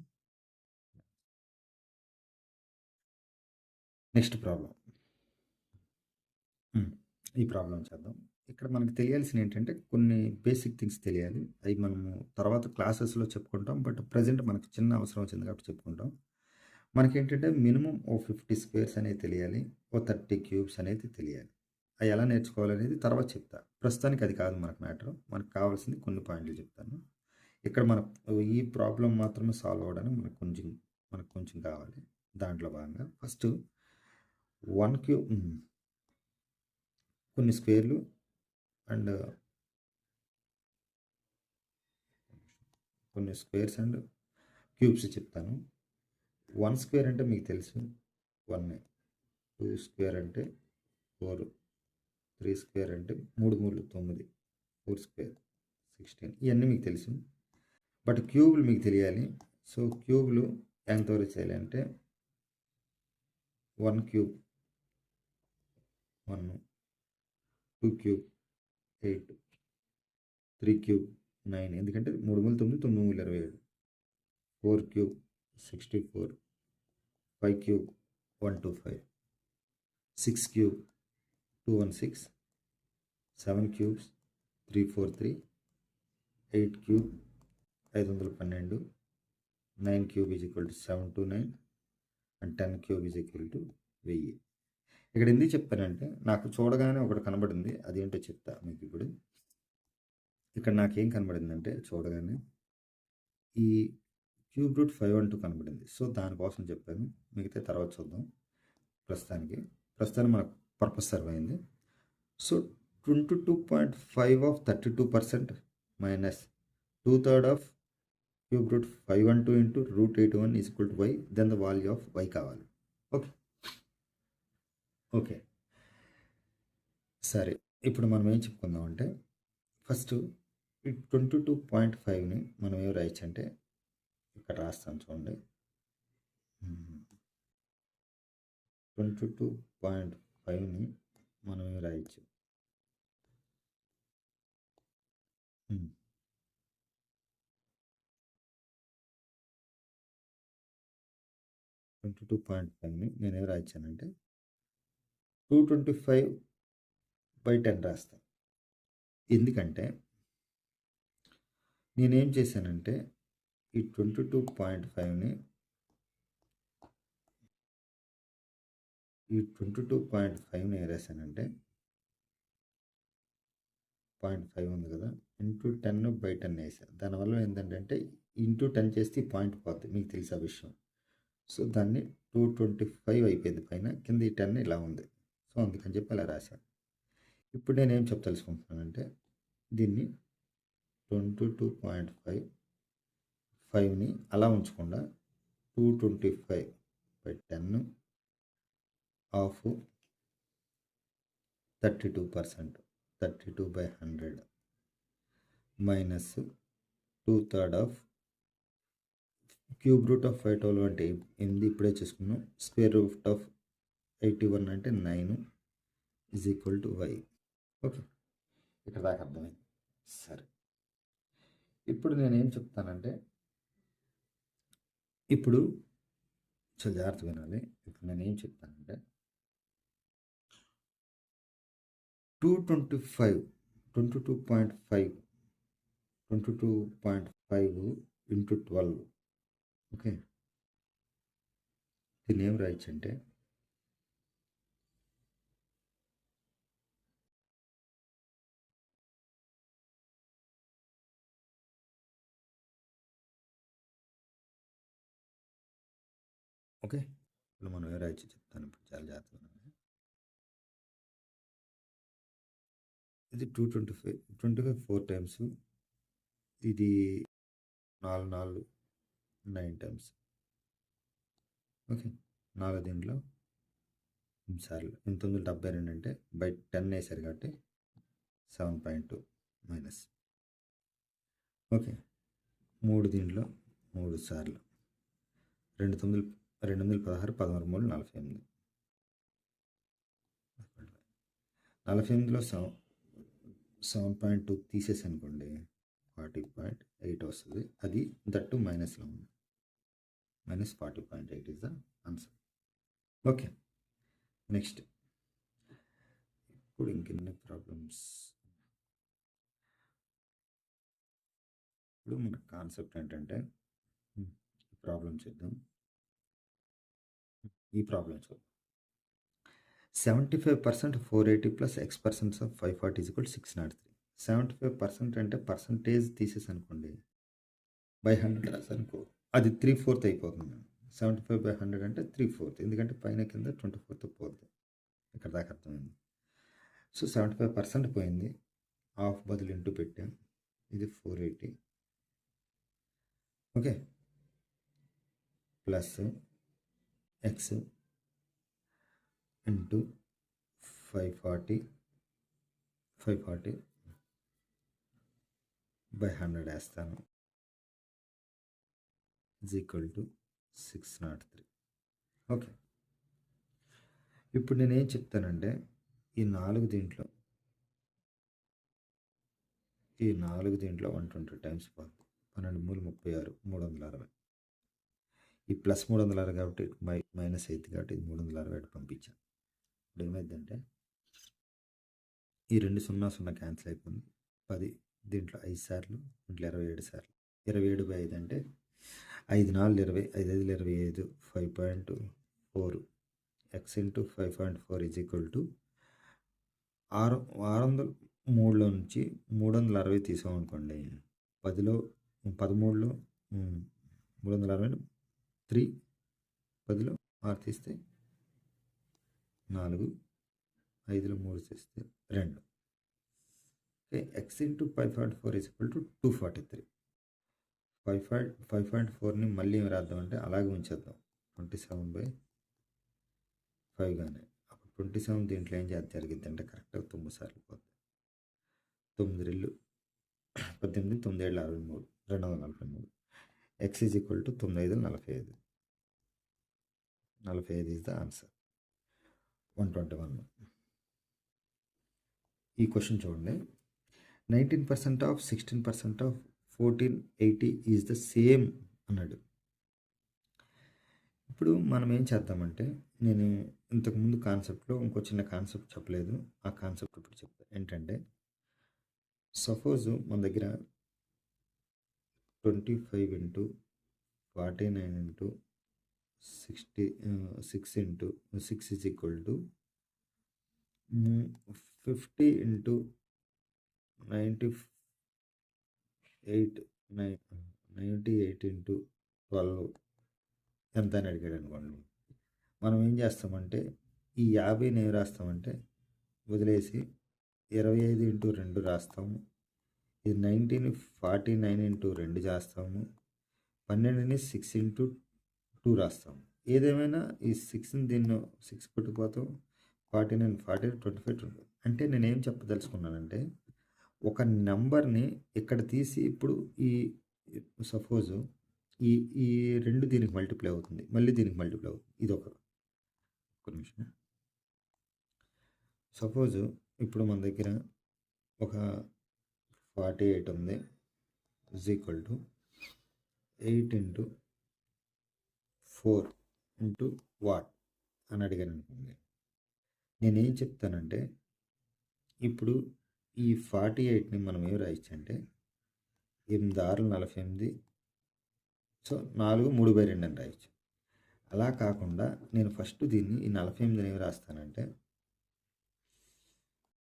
next problem. ఈ ప్రాబ్లం చేద్దాం. ఇక్కడ మనకు తెలియాల్సిన ఏంటంటే కొన్ని బేసిక్ థింగ్స్ తెలియాలి. అవి మనము తర్వాత క్లాసెస్లో చెప్పుకుంటాం. బట్ ప్రజెంట్ మనకు చిన్న అవసరం వచ్చింది కాబట్టి చెప్పుకుంటాం. మనకేంటంటే మినిమం ఓ 50 స్క్వేర్స్ అనేది తెలియాలి, ఓ 30 క్యూబ్స్ అనేది తెలియాలి. అవి ఎలా నేర్చుకోవాలనేది తర్వాత చెప్తా. ప్రస్తుతానికి అది కాదు మనకు మ్యాటర్. మనకు కావాల్సింది కొన్ని పాయింట్లు చెప్తాను. ఇక్కడ ఈ ప్రాబ్లం మాత్రమే సాల్వ్ అవ్వడానికి మనకు కొంచెం కావాలి. దాంట్లో భాగంగా ఫస్ట్ 1 క్యూబ్, కొన్ని స్క్వేర్లు అండ్ కొన్ని స్క్వేర్స్ అండ్ క్యూబ్స్ చెప్తాను. 1 స్క్వేర్ అంటే మీకు తెలుసు 1, 2 స్క్వేర్ అంటే 4, 3 స్క్వేర్ అంటే 3 3 9, 4 స్క్వేర్ 16. ఇవన్నీ మీకు తెలుసు. బట్ క్యూబ్లు మీకు తెలియాలి. సో క్యూబ్లు ఎంతవరకు చేయాలి అంటే 1 క్యూబ్ 1, 2 క్యూబ్ 8, 3 క్యూబ్ 9, ఎందుకంటే 3 3 9, 9 27, 4 cube 64, 5 cube 125, 6 cube 216, 7 cubes 343, 8 cube 512, 9 cube is equal to 729 and 10 cube is equal to 1000. ఇక్కడ ఎందుకు చెప్పానంటే నాకు చూడగానే ఒకటి కనబడింది, అదేంటో చెప్తా మీకు ఇప్పుడు. ఇక్కడ నాకేం కనబడిందంటే చూడగానే ఈ క్యూబ్ రూట్ 512 కనబడింది. సో దానికోసం చెప్పాను, మిగతా తర్వాత చూద్దాం. ప్రస్తుతానికి మనకు పర్పస్ సర్వ్ అయింది. So 22.5 of 32% minus 2/3 of cube root 512 into root 81 is equal to Y. Then the value of Y కావాలి. ఓకే, సరే, ఇప్పుడు మనం ఏం చెప్పుకుందాం అంటే ఫస్ట్ ఈ 22.5ని మనం ఏం రాయొచ్చు అంటే ఇక్కడ రాస్తాను చూడండి. 22.5ని మనం ఏం రాయొచ్చు 22.5ని నేనేం రాయించానంటే 225/10 రాస్తాను. ఎందుకంటే నేనేం చేశానంటే ఈ 22.5ని ఏం రాశానంటే 0.5 ఉంది కదా, ఇంటూ 10/10 వేసాను. దానివల్ల ఏంటంటే ఇంటూ 10 చేస్తే ఈ పాయింట్ పోద్ది, మీకు తెలిసే విషయం. సో దాన్ని 225 అయిపోయింది పైన, కింద ఈ 10 ఇలా ఉంది. సో అందుకని చెప్పి అలా రాశాను. ఇప్పుడు నేనేం చెప్పదలుచుకుంటున్నానంటే దీన్ని 22.5ని అలా ఉంచకుండా 225/10 of 32%, 32/100 minus 2/3 of cube root of 512 అంటే 8, ఇప్పుడే చేసుకున్నాం. స్క్వేర్ రూట్ ఆఫ్ 81 అంటే 9 is equal to y. Okay, ఇక్కడ దాకా అర్థమైంది. సరే, ఇప్పుడు నేనేం చెప్తానంటే ఇప్పుడు చాలా జాగ్రత్తగా వినాలి. ఇప్పుడు నేనేం చెప్తానంటే 22.5 ఇంటూ 12. ఓకే, దీన్ని ఏం రాయొచ్చు అంటే ఓకే, ఇప్పుడు మనం ఏం రాయొచ్చు చెప్తాను. ఇప్పుడు చాలా జాగ్రత్తగా వినాలి. ఇది 225 4 టైమ్స్, ఇది 4 9 టైమ్స్. ఓకే, 4 దీంట్లో సార్లు 872 అంటే బై 10 వేసారు కాబట్టి 7.2 మైనస్. ఓకే, 3 దీంట్లో 3 సార్లు 216 13 48. 48లో 7.2 తీసేసి అనుకోండి 40.8 వస్తుంది. అది దట్టు మైనస్లో ఉంది. -40.8 is the answer. Okay, next. ఇప్పుడు ఇంకెన్ని ప్రాబ్లమ్స్. ఇప్పుడు మన కాన్సెప్ట్ ఏంటంటే ప్రాబ్లం చేద్దాం. ఈ ప్రాబ్లం చూద్దాం. 75% 480 plus x% of 540 is equal 603. 75% అంటే పర్సంటేజ్ తీసేసి అనుకోండి, బై 100 రాసనుకో అది 3/4 అయిపోతుంది. 75/100 అంటే 3/4, ఎందుకంటే పైన కింద 24 పోతుంది. ఇక్కడ దాకా అర్థమైంది. సో 75% పోయింది, హాఫ్ బదులు ఇంటూ పెట్టాం, ఇది 480. Okay, plus X into 540 by 100 వేస్తాను ఈజ్ ఈక్వల్ టు 603. ఓకే, ఇప్పుడు నేనేం చెప్తానంటే ఈ 4 దీంట్లో 120 టైమ్స్ పోతుంది. 12 3 36 360. ఈ ప్లస్ 360 కాబట్టి మైనస్ అయితే కాబట్టి ఇది 360 పంపించాను. ఇప్పుడు ఏమైందంటే ఈ 2 0 క్యాన్సిల్ అయిపోయింది. 10 దీంట్లో 5 సార్లు, దీంట్లో 27 సార్లు. 27/5 అంటే 5 4 20, 5 5 25, 5.4 x into 5.4 is equal to 603లో నుంచి 360 తీసామనుకోండి, 10లో 13లో 360 3, 10లో 6 తీస్తే 4, 5లో 3 తీస్తే 2. Okay, X into 5.4 is equal to 243. 5.4ని మళ్ళీ ఏమి రాద్దామంటే అలాగే ఉంచేద్దాం, 27/5 కానీ. అప్పుడు 27 దీంట్లో ఏం చేత జరిగింది అంటే కరెక్ట్గా 9 సార్లు పోతుంది. 9 రెళ్ళు 18, 9 ఏళ్ళు 63, 243. X is equal to 9 5 45. 45 is the answer. 121. ఈ క్వశ్చన్ చూడండి. 19% of 16% of 1480 is the same అన్నాడు. ఇప్పుడు మనం ఏం చేద్దామంటే, నేను ఇంతకుముందు కాన్సెప్ట్లో ఇంకో చిన్న కాన్సెప్ట్ చెప్పలేదు, ఆ కాన్సెప్ట్ ఇప్పుడు చెప్తాను. ఏంటంటే సపోజ్ మన దగ్గర 25 into 49 into 6 into 6 is equal to 50 into 98 into 12 ఎంత అని అడిగాడు అనుకోండి. మనం ఏం చేస్తామంటే ఈ 50ని ఏం రాస్తామంటే వదిలేసి 25 ఇంటూ 2 రాస్తాము. ఇది 19 49 ఇంటూ 2 చేస్తాము. 12ని 6 ఇంటూ 2 రాస్తాము. ఏదేమైనా ఈ 6ని దీన్ని 6 పెట్టుకుపోతాం. 49 40 25 20. అంటే నేనేం చెప్పదలుచుకున్నానంటే ఒక నెంబర్ని ఇక్కడ తీసి ఇప్పుడు ఈ సపోజ్ ఈ ఈ 2 దీనికి మల్టిప్లై అవుతుంది, మళ్ళీ దీనికి మల్టిప్లై అవుతుంది. ఇది ఒక నిమిషం. సపోజ్ ఇప్పుడు మన దగ్గర ఒక 48 ఉంది, is equal to 8 into 4 into what అని అడిగాను అనుకోండి. నేనేం చెప్తానంటే ఇప్పుడు ఈ 48ని మనం ఏం రాయొచ్చు అంటే 8 6 48. సో 4 3/2 అని రాయొచ్చు. అలా కాకుండా నేను ఫస్ట్ దీన్ని ఈ 48ని ఏమి రాస్తానంటే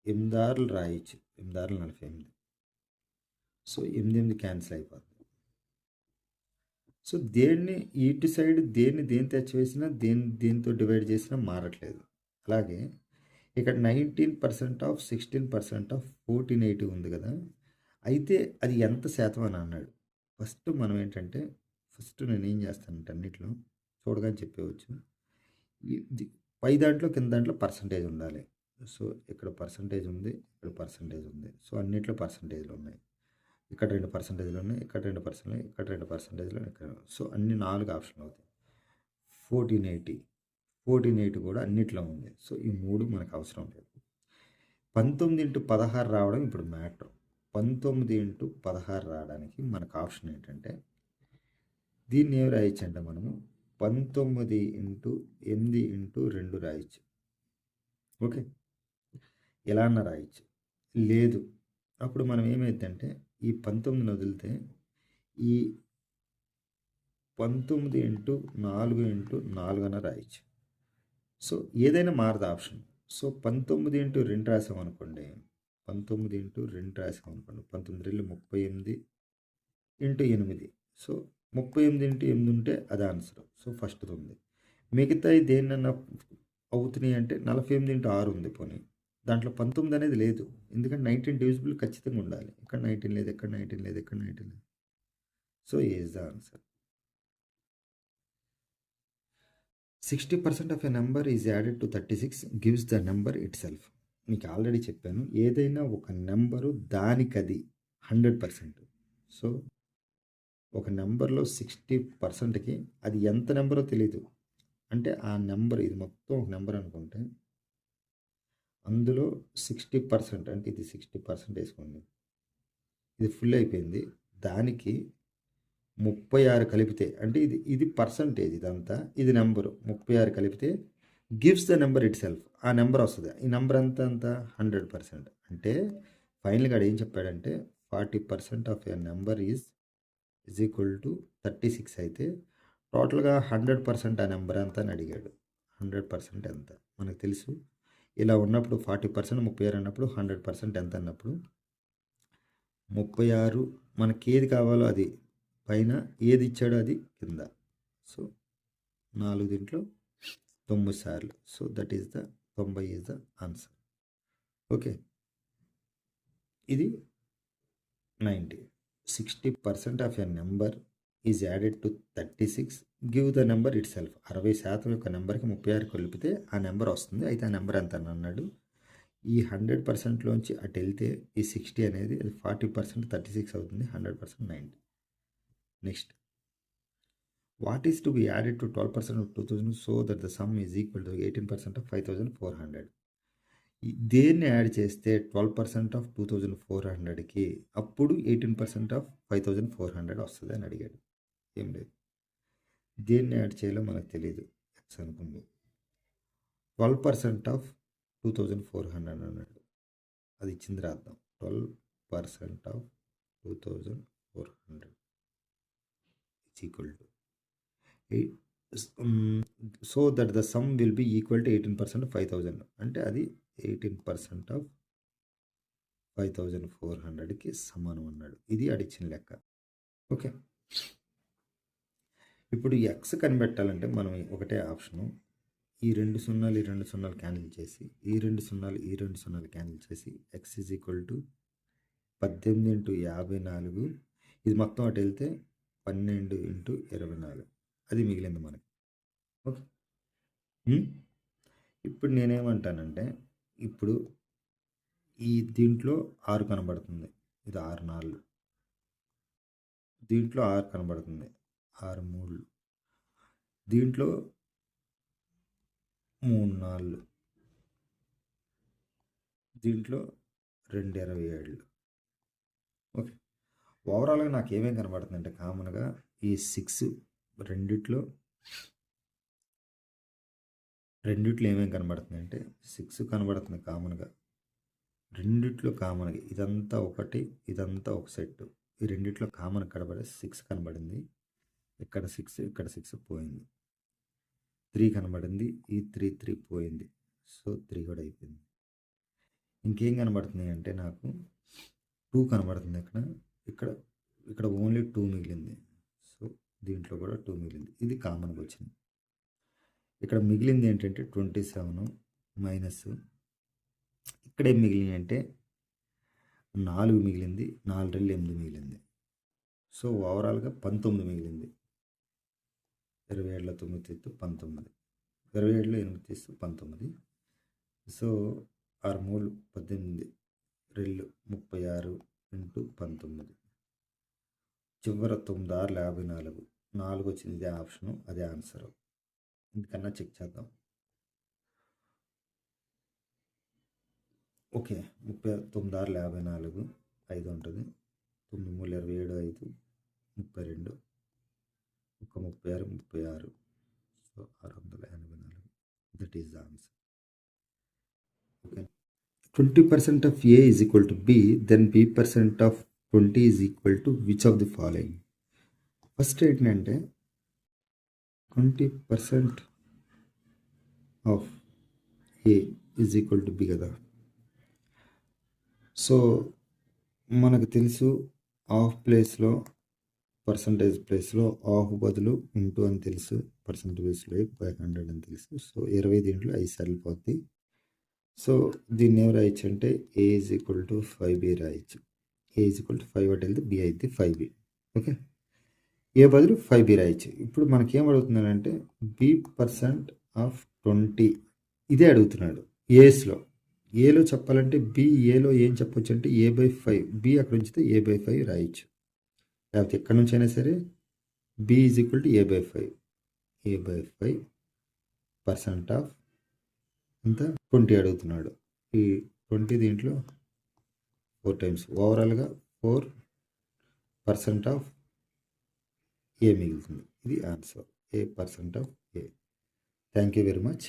8 6 రాయొచ్చు. 8 6 48. సో 8 క్యాన్సిల్ అయిపోతుంది. సో దేన్ని ఇటు సైడ్ దేన్ని తెచ్చివేసినా దేనితో డివైడ్ చేసినా మారట్లేదు. అలాగే ఇక్కడ 19% ఆఫ్ 16% ఆఫ్ 1480 ఉంది కదా, అయితే అది ఎంత శాతం అని అన్నాడు. ఫస్ట్ మనం ఏంటంటే నేను ఏం చేస్తానంటే అన్నిట్లో చూడగానే చెప్పవచ్చు. పై దాంట్లో కింద దాంట్లో పర్సంటేజ్ ఉండాలి. సో ఇక్కడ పర్సంటేజ్ ఉంది, ఇక్కడ పర్సంటేజ్ ఉంది. సో అన్నిట్లో పర్సంటేజ్లు ఉన్నాయి. ఇక్కడ 2 పర్సంటేజ్లు ఉన్నాయి, ఇక్కడ 2 పర్సెంట్లు, ఇక్కడ 2 పర్సంటేజ్లు, ఇక్కడ. సో అన్ని 4 ఆప్షన్లు అవుతాయి. 1480 కూడా అన్నిట్లో ఉంది. సో ఈ 3 మనకు అవసరం లేదు. 19 ఇంటూ 16 రావడం ఇప్పుడు మ్యాటర్. 19 ఇంటూ 16 రావడానికి మనకు ఆప్షన్ ఏంటంటే దీన్ని ఏమి రాయొచ్చు అంటే మనము 19 ఇంటూ 8 ఇంటూ 2 రాయొచ్చు. ఓకే, ఎలా అన్నా రాయొచ్చు. లేదు అప్పుడు మనం ఏమైందంటే ఈ 19ని వదిలితే ఈ 19 ఇంటూ 4 ఇంటూ 4 అన్న రాయొచ్చు. సో ఏదైనా మారదు option. So 19 into 2 రాసామనుకోండి, 19 into 2 రాసామనుకోండి, 19 రెళ్ళు 38 into 8. So 38 into 8 ఉంటే అది ఆన్సర్. సో ఫస్ట్ ఉంది. మిగతా దేన్నన్నా అవుతున్నాయి అంటే 48 ఇంటూ 6 ఉంది. పోనీ దాంట్లో 19 అనేది లేదు, ఎందుకంటే 19 డివిజిబుల్ ఖచ్చితంగా ఉండాలి. ఇక్కడ 19 లేదు, ఇక్కడ 19 లేదు, ఇక్కడ 19 లేదు. So is the answer. 60% of a number is added to 36 gives the number it self. మీకు ఆల్రెడీ చెప్పాను, ఏదైనా ఒక నెంబరు దానికది 100%. సో ఒక నెంబర్లో 60%కి అది ఎంత నెంబరో తెలీదు. అంటే ఆ నెంబర్, ఇది మొత్తం ఒక నెంబర్ అనుకుంటే అందులో 60% అంటే ఇది 60% వేసుకోండి, ఇది ఫుల్ అయిపోయింది. దానికి 36 కలిపితే అంటే ఇది పర్సంటేజ్, ఇదంతా ఇది నెంబరు. 36 కలిపితే gives the number it self, ఆ నెంబర్ వస్తుంది. ఈ నెంబర్ అంతా 100%. అంటే ఫైనల్గా ఏం చెప్పాడంటే 40% of a number is equal to 36 అయితే టోటల్గా 100% ఆ నెంబర్ ఎంత అని అడిగాడు. 100% ఎంత మనకు తెలుసు. ఇలా ఉన్నప్పుడు 40% 36 అన్నప్పుడు 100% ఎంత అన్నప్పుడు 36 మనకి ఏది కావాలో అది పైన, ఏది ఇచ్చాడో అది కింద. సో 4 దీంట్లో 9 సార్లు. So that is the 90 is the answer. Okay, ఇది 90. 60% of a number is added to 36, give the number it self. 60% యొక్క నెంబర్కి 36 కలిపితే ఆ నెంబర్ వస్తుంది. అయితే ఆ నెంబర్ ఎంత అని అన్నాడు. ఈ 100%లోంచి అటు వెళ్తే ఈ 60 అనేది 40% 36 అవుతుంది. 100% 90. Next, what is to be added to 12% of 2000 so that the sum is equal to 18% of 5400. దేన్ని యాడ్ చేస్తే 12% ఆఫ్ 2400కి అప్పుడు 18% ఆఫ్ 5400 వస్తుంది అని అడిగాడు. ఏం లేదు, దేన్ని యాడ్ చేయాలో మనకు తెలియదు. ఎక్స్ అనుకుంది. 12% ఆఫ్ 2400 అన్నాడు. అది ఇచ్చింది రాద్దాం. 12% of 2400 is equal to so that the sum will be equal to 18% of 5000. అంటే అది 18% ఆఫ్ 5400కి సమానం అన్నాడు. ఇది అడిచిన లెక్క. ఓకే, ఇప్పుడు ఎక్స్ కనిపెట్టాలంటే మనం ఒకటే ఆప్షను. ఈ 2 సున్నాలు ఈ 2 సున్నాలు క్యాన్సిల్ చేసి ఈ 2 సున్నాలు ఈ 2 సున్నాలు క్యాన్సిల్ చేసి ఎక్స్ ఈజ్ ఈక్వల్ టు 18 × 54. ఇది మొత్తం అటు వెళ్తే 12 × 24. అది మిగిలింది మనకి. ఓకే, ఇప్పుడు నేనేమంటానంటే, ఇప్పుడు ఈ దీంట్లో 6 కనబడుతుంది. ఇది 6 4. దీంట్లో 6 కనబడుతుంది. 6 3. దీంట్లో 3 4. దీంట్లో 2 27. ఓకే, ఓవరాల్గా నాకు ఏమేమి కనబడుతుంది అంటే కామన్గా ఈ 6 రెండిట్లో ఏమేమి కనబడుతుంది అంటే 6 కనబడుతుంది కామన్గా. రెండిట్లో కామన్గా ఇదంతా ఒకటి, ఇదంతా ఒక సెట్. ఈ రెండిట్లో కామన్ కనబడే 6 కనబడింది. ఇక్కడ 6 ఇక్కడ 6 పోయింది. 3 కనబడింది. ఈ 3 పోయింది. సో 3 కూడా అయిపోయింది. ఇంకేం కనబడుతుంది అంటే నాకు 2 కనబడుతుంది. ఇక్కడ ఓన్లీ 2 మిగిలింది. సో దీంట్లో కూడా 2 మిగిలింది. ఇది కామన్గా వచ్చింది. ఇక్కడ మిగిలింది ఏంటంటే 27 మైనస్ ఇక్కడ ఏం మిగిలింది అంటే 4 మిగిలింది. 4 2 8 మిగిలింది. సో ఓవరాల్గా 19 మిగిలింది. 27లో 9 తీస్తే 19. 27లో 8 తీస్తే 19. సో 6 3 18 2 36 × 19. చివర 9 6 54. 4 వచ్చింది. ఇదే ఆప్షను, అదే ఆన్సరు. ఇందుకన్నా చెక్ చేద్దాం. ఓకే, 9 6 54. 5 ఉంటుంది. 9 3 27 5 32 1 36. So 684. That is the answer. Okay, 20% of A is equal to B, then B% of 20 is equal to which of the following. First ఏంటంటే 20% of A is equal to B కదా. So మనకు తెలుసు of ప్లేస్లో percentage ప్లేస్లో of బదులు into అని తెలుసు, పర్సంటేజ్లో by 100 అని తెలుసు. సో 20 దీంట్లో 5 సార్లు పోద్ది. సో దీన్ని ఏం రాయొచ్చు అంటే A is equal to 5B రాయొచ్చు. A ఈజ్ ఈక్వల్ టు 5 అటు వెళ్తే B అయితే 5B. ఓకే, A బదులు 5B రాయొచ్చు. ఇప్పుడు మనకేం అడుగుతున్నాడంటే B% ఆఫ్ 20 ఇదే అడుగుతున్నాడు. ఏలో చెప్పాలంటే ఏలో ఏం చెప్పొచ్చు అంటే A/5. B అక్కడ ఉంచితే A/5 రాయొచ్చు. లేకపోతే ఎక్కడి నుంచి అయినా సరే B is equal to A/5. A/5% of ఎంత 20 అడుగుతున్నాడు. ఈ 20 దీంట్లో 4 టైమ్స్. ఓవరాల్గా 4% ఆఫ్ A మిగులుతుంది. ఇది answer. A% of A. Thank you very much.